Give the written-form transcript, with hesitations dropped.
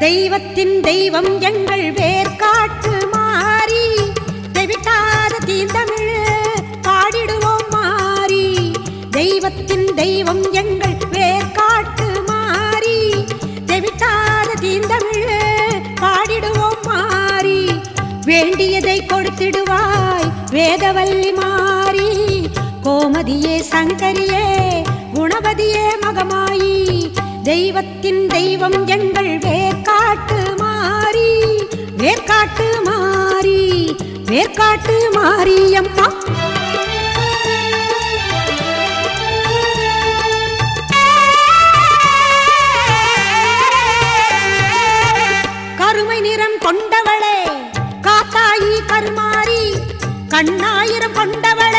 தெய்வத்தின் தெய்வம் எங்கள் வேர்காட்டு மாறி தெவிட்டாத தீந்தமிழ் பாடிடுவோம் மாறி. தெய்வத்தின் தெய்வம் எங்கள் வேர்காட்டு மாறி தெவிட்டாத தீந்தமிழ் பாடிடுவோம் மாறி. வேண்டியதை கொடுத்திடுவாய் வேதவல்லி மாறி. கோமதியே சங்கரியே குணவதியே மகமாயி. தெய்வத்தின் தெய்வம் எங்கள் வேர்காட்டு மாறி. வேர்காட்டு மாறி வேர்காட்டு மாரியம்மா. கருமை நிறம் கொண்டவளே காத்தாயி கருமாரி. கண்ணாயிரம் கொண்டவள்